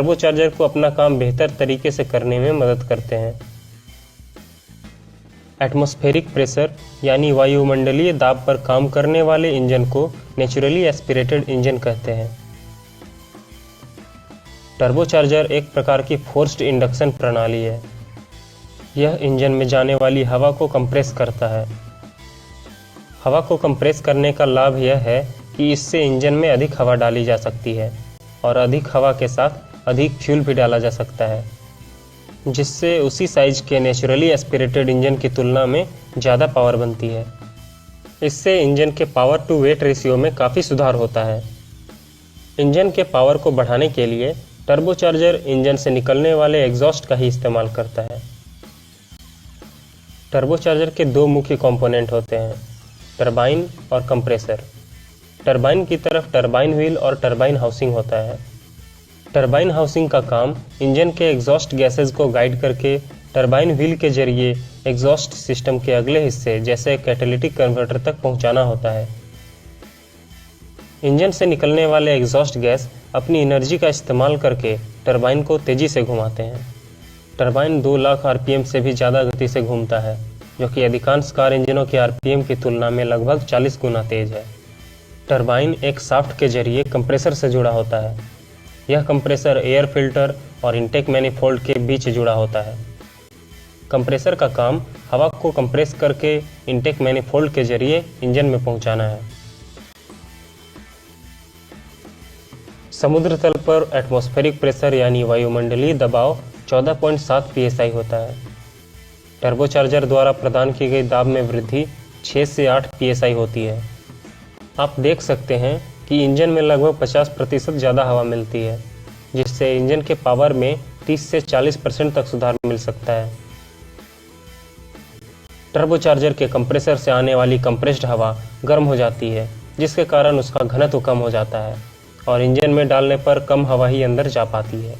Turbocharger को अपना काम बेहतर तरीके से करने में मदद करते हैं। एटमॉस्फेरिक प्रेशर यानी वायुमंडलीय दाब पर काम करने वाले इंजन को नेचुरली एस्पिरेटेड इंजन कहते हैं। टर्बोचार्जर एक प्रकार की फोर्स्ड इंडक्शन प्रणाली है। यह इंजन में जाने वाली हवा को कंप्रेस करता है। हवा को कंप्रेस करने का लाभ यह है कि इससे इंजन में अधिक हवा डाली जा सकती है और अधिक हवा के साथ अधिक फ्यूल भी डाला जा सकता है, जिससे उसी साइज के नेचुरली एस्पिरेटेड इंजन की तुलना में ज़्यादा पावर बनती है। इससे इंजन के पावर टू वेट रेशियो में काफ़ी सुधार होता है। इंजन के पावर को बढ़ाने के लिए टर्बोचार्जर इंजन से निकलने वाले एग्जॉस्ट का ही इस्तेमाल करता है। टर्बोचार्जर के दो मुख्य कंपोनेंट होते हैं, टरबाइन और कंप्रेसर। टरबाइन की तरफ टरबाइन व्हील और टरबाइन हाउसिंग होता है। टरबाइन हाउसिंग का काम इंजन के एग्जॉस्ट गैसेज को गाइड करके टरबाइन व्हील के जरिए एग्जॉस्ट सिस्टम के अगले हिस्से जैसे कैटालिटिक कन्वर्टर तक पहुंचाना होता है। इंजन से निकलने वाले एग्जॉस्ट गैस अपनी एनर्जी का इस्तेमाल करके टरबाइन को तेज़ी से घुमाते हैं। टरबाइन 2 लाख आरपीएम से भी ज़्यादा गति से घूमता है, जो कि अधिकांश कार इंजनों के आरपीएम की तुलना में लगभग 40 गुना तेज है। टरबाइन एक शाफ्ट के जरिए कंप्रेसर से जुड़ा होता है। यह कंप्रेसर एयर फिल्टर और इनटेक मैनिफोल्ड के बीच जुड़ा होता है। कंप्रेसर का काम हवा को कंप्रेस करके इनटेक मैनिफोल्ड के जरिए इंजन में पहुंचाना है। समुद्र तल पर एटमॉस्फेरिक प्रेशर यानी वायुमंडलीय दबाव 14.7 psi होता है। टर्बोचार्जर द्वारा प्रदान की गई दाब में वृद्धि 6 से 8 psi होती है। आप देख सकते हैं कि इंजन में लगभग 50% ज़्यादा हवा मिलती है, जिससे इंजन के पावर में 30 से 40% तक सुधार मिल सकता है। टर्बोचार्जर के कंप्रेसर से आने वाली कंप्रेस्ड हवा गर्म हो जाती है, जिसके कारण उसका घनत्व कम हो जाता है और इंजन में डालने पर कम हवा ही अंदर जा पाती है।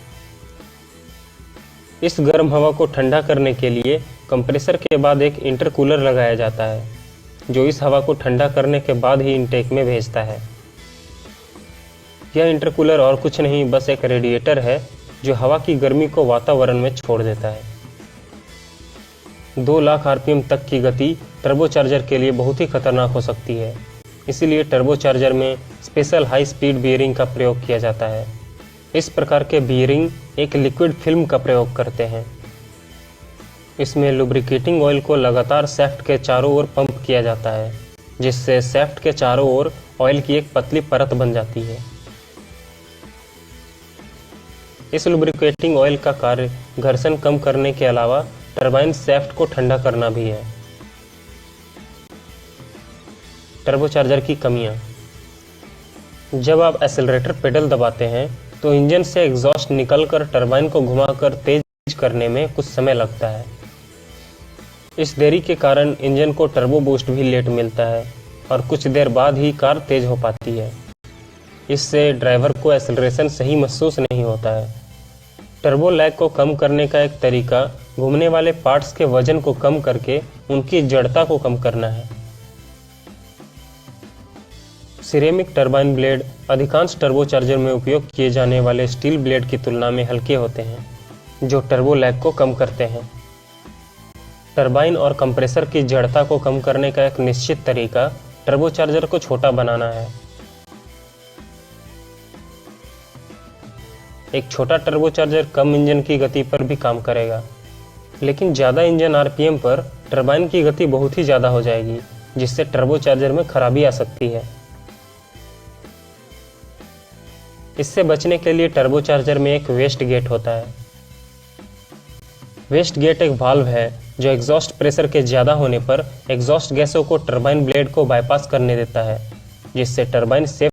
इस गर्म हवा को ठंडा करने के लिए कंप्रेसर के बाद एक इंटरकूलर लगाया जाता है, जो इस हवा को ठंडा करने के बाद ही इनटेक में भेजता है। यह इंटरकूलर और कुछ नहीं, बस एक रेडिएटर है जो हवा की गर्मी को वातावरण में छोड़ देता है। 2 लाख आरपीएम तक की गति टर्बोचार्जर के लिए बहुत ही खतरनाक हो सकती है। इसीलिए टर्बोचार्जर में स्पेशल हाई स्पीड बियरिंग का प्रयोग किया जाता है। इस प्रकार के बियरिंग एक लिक्विड फिल्म का प्रयोग करते हैं। इसमें लुब्रिकेटिंग ऑयल को लगातार शैफ्ट के चारों ओर पंप किया जाता है, जिससे शैफ्ट के चारों ओर ऑयल की एक पतली परत बन जाती है। इस लुब्रिकेटिंग ऑयल का कार्य घर्षण कम करने के अलावा टरबाइन शैफ्ट को ठंडा करना भी है। टर्बोचार्जर की कमियां: जब आप एक्सेलरेटर पेडल दबाते हैं तो इंजन से एग्जॉस्ट निकलकर टरबाइन को घुमाकर तेज करने में कुछ समय लगता है। इस देरी के कारण इंजन को टर्बो बूस्ट भी लेट मिलता है और कुछ देर बाद ही कार तेज हो पाती है। इससे ड्राइवर को एक्सेलरेशन सही महसूस नहीं होता है। टर्बो लैग को कम करने का एक तरीका घूमने वाले पार्ट्स के वजन को कम करके उनकी जड़ता को कम करना है। सिरेमिक टरबाइन ब्लेड अधिकांश टर्बोचार्जर में उपयोग किए जाने वाले स्टील ब्लेड की तुलना में हल्के होते हैं, जो टर्बो लैग को कम करते हैं। टरबाइन और कंप्रेसर की जड़ता को कम करने का एक निश्चित तरीका टर्बोचार्जर को छोटा बनाना है। एक छोटा टर्बोचार्जर कम इंजन की गति पर भी काम करेगा, लेकिन ज़्यादा इंजन आरपीएम पर टरबाइन की गति बहुत ही ज़्यादा हो जाएगी, जिससे टर्बोचार्जर में खराबी आ सकती है। इससे बचने के लिए टर्बोचार्जर में एक वेस्ट गेट होता है। वेस्ट गेट एक वाल्व है जो एग्जॉस्ट प्रेशर के ज़्यादा होने पर एग्जॉस्ट गैसों को टरबाइन ब्लेड को बाईपास करने देता है, जिससे टरबाइन सेफ